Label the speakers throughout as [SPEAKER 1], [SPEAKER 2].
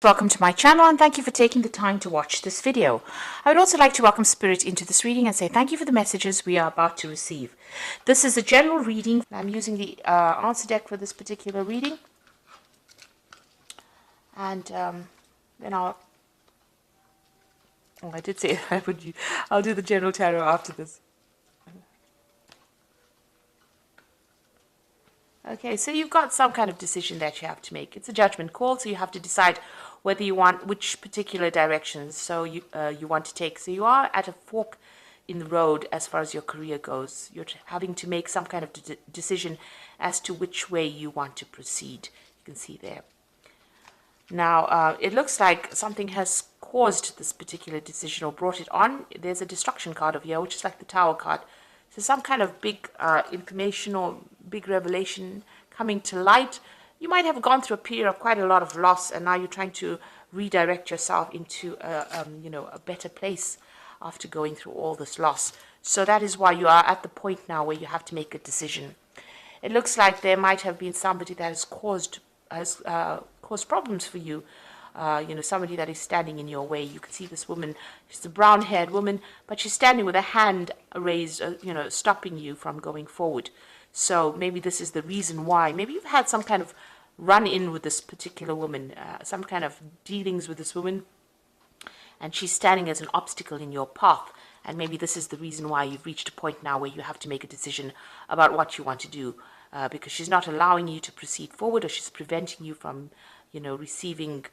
[SPEAKER 1] Welcome to my channel and thank you for taking the time to watch this video. I would also like to welcome Spirit into this reading and say thank you for the messages we are about to receive. This is a general reading. I'm using the answer deck for this particular reading. And then I did say I'll do the general tarot after this. Okay, so you've got some kind of decision that you have to make. It's a judgment call, so you have to decide whether you want which particular directions you want to take. So you are at a fork in the road as far as your career goes. You're having to make some kind of decision as to which way you want to proceed. You can see there. Now, it looks like something has caused this particular decision or brought it on. There's a destruction card over here, which is like the Tower card. So some kind of big information or big revelation coming to light. You might have gone through a period of quite a lot of loss, and now you're trying to redirect yourself into a better place after going through all this loss. So that is why you are at the point now where you have to make a decision. It looks like there might have been somebody that has caused problems for you. Somebody that is standing in your way. You can see this woman. She's a brown-haired woman, but she's standing with a hand raised, stopping you from going forward. So maybe this is the reason why. Maybe you've had some kind of run-in with this particular woman, some kind of dealings with this woman, and she's standing as an obstacle in your path. And maybe this is the reason why you've reached a point now where you have to make a decision about what you want to do, because she's not allowing you to proceed forward, or she's preventing you from, receiving.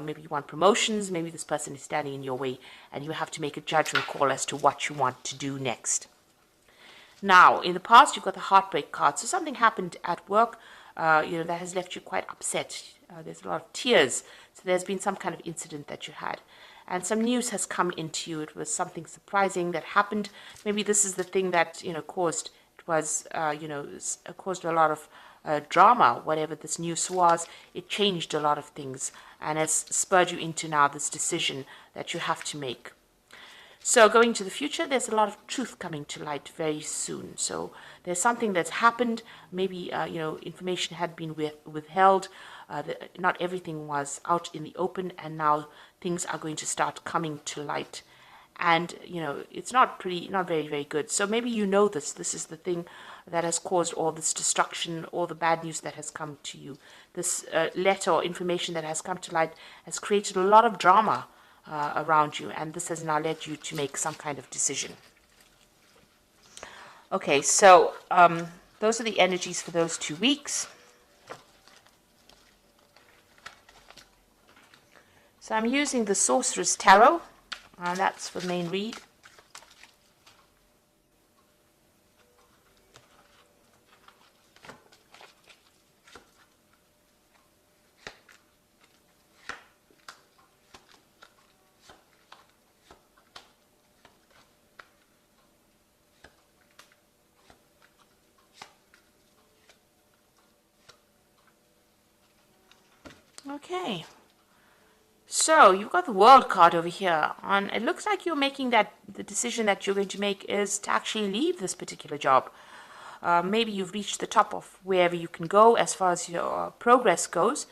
[SPEAKER 1] Maybe you want promotions, maybe this person is standing in your way, and you have to make a judgment call as to what you want to do next. Now, in the past, you've got the heartbreak card. So something happened at work, that has left you quite upset. There's a lot of tears. So there's been some kind of incident that you had. And some news has come into you. It was something surprising that happened. Maybe this is the thing that, caused a lot of drama. Whatever this news was, it changed a lot of things and has spurred you into now this decision that you have to make. So going to the future, there's a lot of truth coming to light very soon. So there's something that's happened. Maybe information had been withheld. Not everything was out in the open, and now things are going to start coming to light. And it's not very, very good. So maybe this is the thing that has caused all this destruction, all the bad news that has come to you. This letter or information that has come to light has created a lot of drama around you, and this has now led you to make some kind of decision. Okay, so those are the energies for those 2 weeks. So I'm using the Sorcerer's Tarot, and that's for main read. Okay, so you've got the World card over here, and it looks like you're making the decision that you're going to make is to actually leave this particular job. Maybe you've reached the top of wherever you can go as far as your progress goes,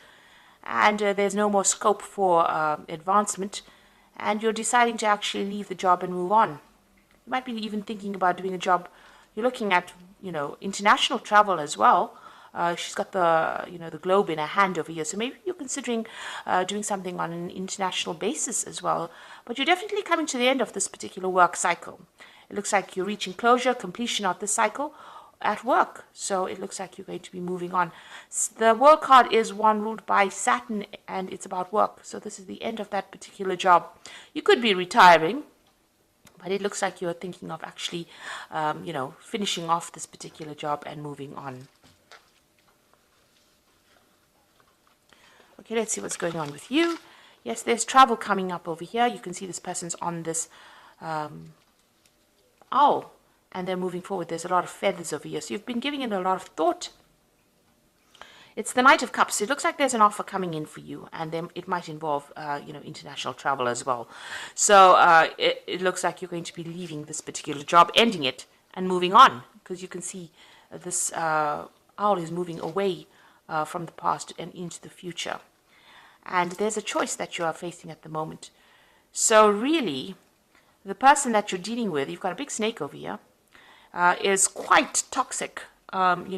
[SPEAKER 1] and there's no more scope for advancement, and you're deciding to actually leave the job and move on. You might be even thinking about doing a job. You're looking at, international travel as well. She's got the globe in her hand over here. So maybe you're considering doing something on an international basis as well. But you're definitely coming to the end of this particular work cycle. It looks like you're reaching closure, completion of this cycle at work. So it looks like you're going to be moving on. The World card is one ruled by Saturn, and it's about work. So this is the end of that particular job. You could be retiring, but it looks like you're thinking of actually, finishing off this particular job and moving on. Okay, let's see what's going on with you. Yes, there's travel coming up over here. You can see this person's on this owl, and they're moving forward. There's a lot of feathers over here. So you've been giving it a lot of thought. It's the Knight of Cups. It looks like there's an offer coming in for you, and then it might involve, international travel as well. So it looks like you're going to be leaving this particular job, ending it, and moving on, because you can see this owl is moving away from the past and into the future. and there's a choice that you are facing at the moment. So really, the person that you're dealing with, you've got a big snake over here, is quite toxic, and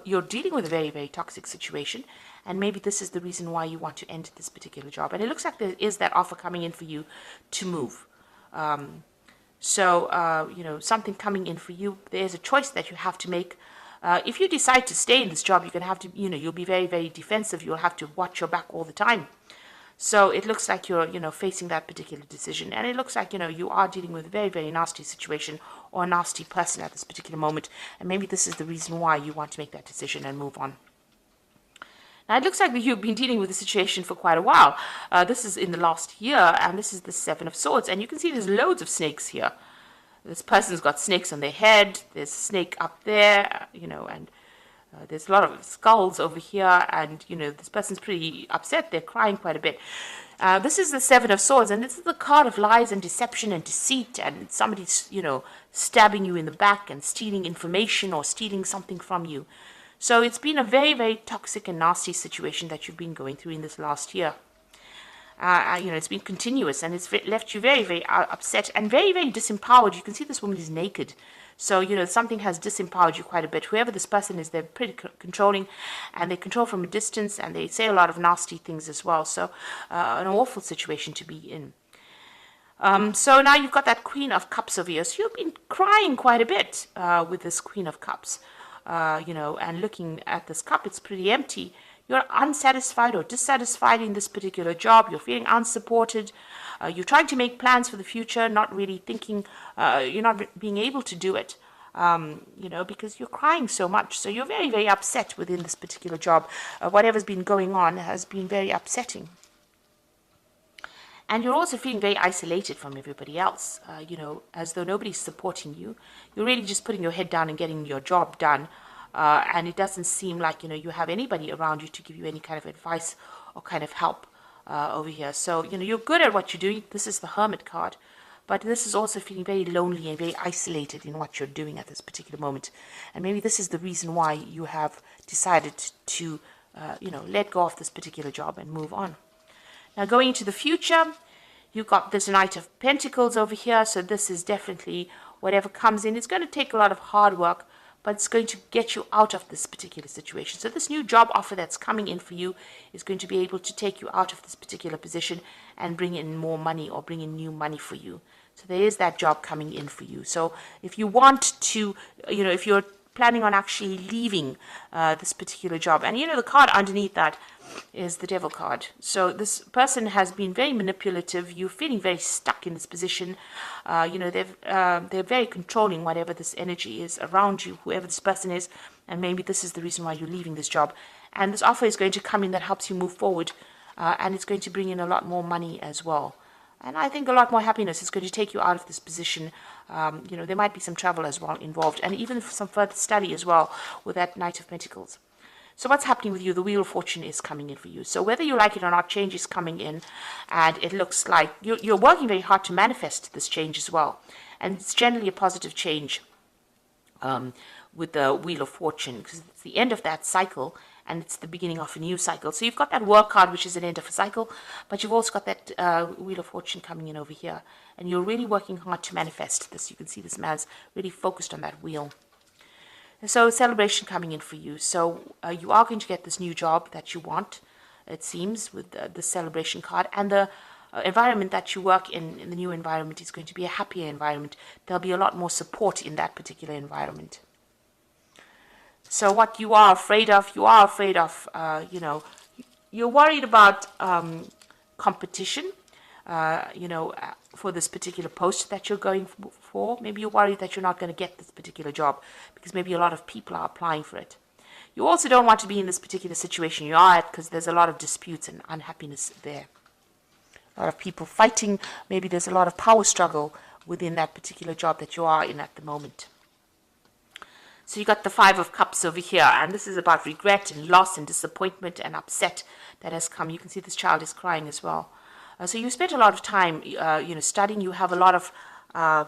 [SPEAKER 1] you're dealing with a very, very toxic situation. And maybe this is the reason why you want to end this particular job. And it looks like there is that offer coming in for you to move. Something coming in for you. There's a choice that you have to make. If you decide to stay in this job, you're going to have to, you'll be very, very defensive. You'll have to watch your back all the time. So it looks like you're, facing that particular decision. And it looks like, you are dealing with a very, very nasty situation or a nasty person at this particular moment. And maybe this is the reason why you want to make that decision and move on. Now, it looks like you've been dealing with the situation for quite a while. This is in the last year, and this is the Seven of Swords. And you can see there's loads of snakes here. This person's got snakes on their head. There's a snake up there, and there's a lot of skulls over here. And, this person's pretty upset. They're crying quite a bit. This is the Seven of Swords, and this is the card of lies and deception and deceit. And somebody's, stabbing you in the back and stealing information or stealing something from you. So it's been a very, very toxic and nasty situation that you've been going through in this last year. It's been continuous, and it's left you very, very upset and very, very disempowered. You can see this woman is naked. So, something has disempowered you quite a bit. Whoever this person is, they're pretty controlling, and they control from a distance, and they say a lot of nasty things as well. So, an awful situation to be in. So now you've got that Queen of Cups over here. So you've been crying quite a bit with this Queen of Cups. And looking at this cup, it's pretty empty. You're unsatisfied or dissatisfied in this particular job. You're feeling unsupported. You're trying to make plans for the future, not really thinking, you're not being able to do it, because you're crying so much. So you're very, very upset within this particular job. Whatever's been going on has been very upsetting. And you're also feeling very isolated from everybody else, as though nobody's supporting you. You're really just putting your head down and getting your job done. And it doesn't seem like, you have anybody around you to give you any kind of advice or kind of help over here. So, you're good at what you're doing. This is the Hermit card. But this is also feeling very lonely and very isolated in what you're doing at this particular moment. And maybe this is the reason why you have decided to, let go of this particular job and move on. Now, going into the future, you've got this Knight of Pentacles over here. So this is definitely whatever comes in. It's going to take a lot of hard work, but it's going to get you out of this particular situation. So this new job offer that's coming in for you is going to be able to take you out of this particular position and bring in more money or bring in new money for you. So there is that job coming in for you. So if you want to, if you're planning on actually leaving this particular job, and the card underneath that is the Devil card. So this person has been very manipulative. You're feeling very stuck in this position. They're very controlling whatever this energy is around you, whoever this person is, and maybe this is the reason why you're leaving this job. And this offer is going to come in that helps you move forward, and it's going to bring in a lot more money as well. And I think a lot more happiness is going to take you out of this position. There might be some travel as well involved, and even some further study as well with that Knight of Pentacles. So what's happening with you? The Wheel of Fortune is coming in for you. So whether you like it or not, change is coming in. And it looks like you're working very hard to manifest this change as well. And it's generally a positive change with the Wheel of Fortune, because it's the end of that cycle and it's the beginning of a new cycle. So you've got that Work card, which is an end of a cycle, but you've also got that Wheel of Fortune coming in over here. And you're really working hard to manifest this. You can see this man's really focused on that wheel. And so celebration coming in for you. So you are going to get this new job that you want, it seems, with the celebration card. And the environment that you work in the new environment, is going to be a happier environment. There'll be a lot more support in that particular environment. So what you are afraid of, you're worried about competition, for this particular post that you're going for. Maybe you're worried that you're not going to get this particular job because maybe a lot of people are applying for it. You also don't want to be in this particular situation you are at because there's a lot of disputes and unhappiness there. A lot of people fighting. Maybe there's a lot of power struggle within that particular job that you are in at the moment. So you got the Five of Cups over here, and this is about regret and loss and disappointment and upset that has come. You can see this child is crying as well. So you spent a lot of time, studying. You have a lot of,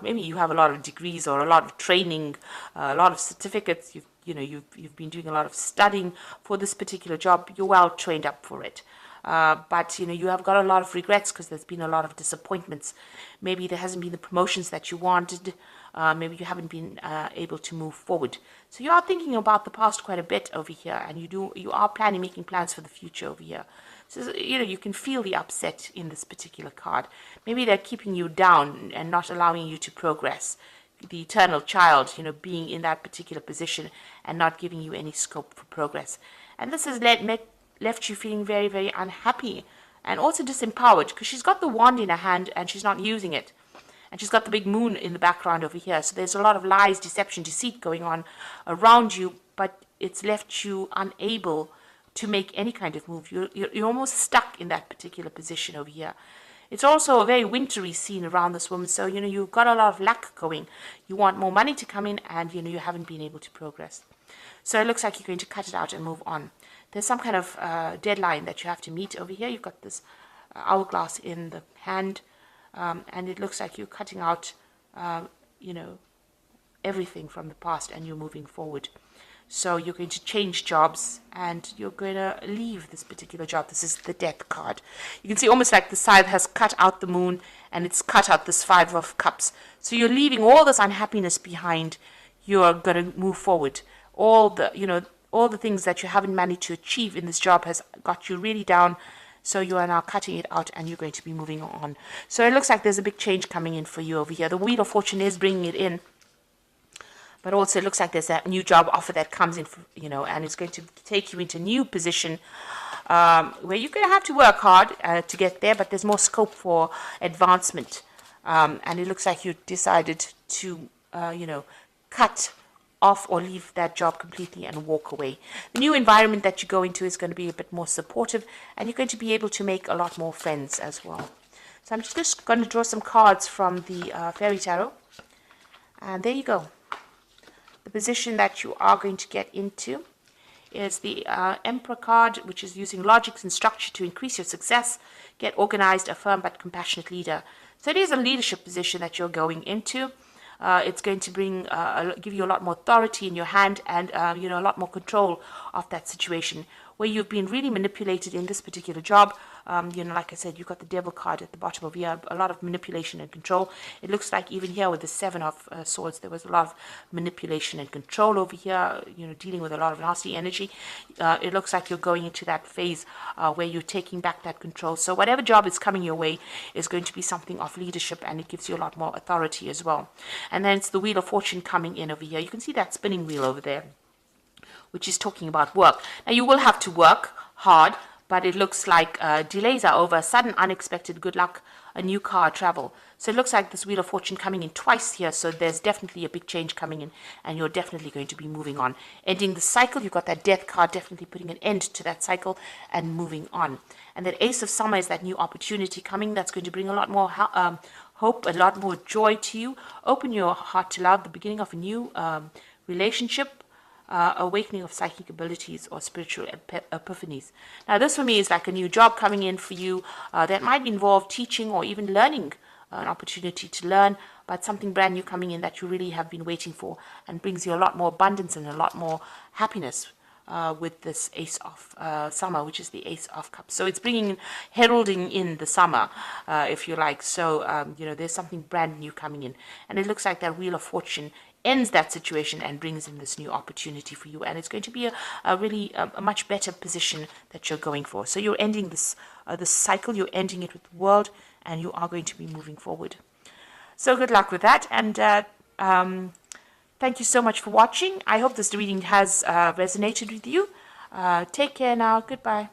[SPEAKER 1] maybe you have a lot of degrees or a lot of training, a lot of certificates. you've been doing a lot of studying for this particular job. You're well trained up for it. But you have got a lot of regrets because there's been a lot of disappointments. Maybe there hasn't been the promotions that you wanted. Maybe you haven't been able to move forward. So you are thinking about the past quite a bit over here, and you are making plans for the future over here. So you can feel the upset in this particular card. Maybe they're keeping you down and not allowing you to progress. The eternal child, being in that particular position and not giving you any scope for progress. And this has left you feeling very, very unhappy and also disempowered, because she's got the wand in her hand and she's not using it. And she's got the big moon in the background over here. So there's a lot of lies, deception, deceit going on around you, but it's left you unable to make any kind of move. You're almost stuck in that particular position over here. It's also a very wintry scene around this woman. So, you've got a lot of luck going. You want more money to come in, and, you haven't been able to progress. So it looks like you're going to cut it out and move on. There's some kind of deadline that you have to meet over here. You've got this hourglass in the hand, and it looks like you're cutting out, everything from the past, and you're moving forward. So you're going to change jobs, and you're going to leave this particular job. This is the Death card. You can see almost like the scythe has cut out the moon, and it's cut out this Five of Cups. So you're leaving all this unhappiness behind. You're going to move forward. All the things that you haven't managed to achieve in this job has got you really down. So you are now cutting it out, and you're going to be moving on. So it looks like there's a big change coming in for you over here. The Wheel of Fortune is bringing it in. But also it looks like there's a new job offer that comes in, and it's going to take you into a new position where you're going to have to work hard to get there, but there's more scope for advancement. And it looks like you decided to, cut off or leave that job completely and walk away. The new environment that you go into is going to be a bit more supportive, and you're going to be able to make a lot more friends as well. So I'm just going to draw some cards from the Fairy Tarot. And there you go. The position that you are going to get into is the Emperor card, which is using logic and structure to increase your success, get organized, a firm but compassionate leader. So it is a leadership position that you're going into. It's going to give you a lot more authority in your hand, and a lot more control of that situation. Where you've been really manipulated in this particular job, like I said, you've got the Devil card at the bottom of here, a lot of manipulation and control. It looks like even here with the Seven of Swords, there was a lot of manipulation and control over here, dealing with a lot of nasty energy. It looks like you're going into that phase where you're taking back that control. So whatever job is coming your way is going to be something of leadership, and it gives you a lot more authority as well. And then it's the Wheel of Fortune coming in over here. You can see that spinning wheel over there, which is talking about work. Now, you will have to work hard, but it looks like delays are over, sudden, unexpected good luck, a new car, travel. So it looks like this Wheel of Fortune coming in twice here, so there's definitely a big change coming in, and you're definitely going to be moving on. Ending the cycle, you've got that Death card, definitely putting an end to that cycle and moving on. And that Ace of Summer is that new opportunity coming that's going to bring a lot more hope, a lot more joy to you. Open your heart to love, the beginning of a new relationship, awakening of psychic abilities or spiritual epiphanies. Now, this for me is like a new job coming in for you that might involve teaching or even learning, an opportunity to learn, but something brand new coming in that you really have been waiting for, and brings you a lot more abundance and a lot more happiness with this Ace of Summer, which is the Ace of Cups. So it's heralding in the summer, if you like. So, there's something brand new coming in. And it looks like that Wheel of Fortune ends that situation and brings in this new opportunity for you. And it's going to be a really much better position that you're going for. So you're ending this cycle, you're ending it with the world, and you are going to be moving forward. So good luck with that. And thank you so much for watching. I hope this reading has resonated with you. Take care now. Goodbye.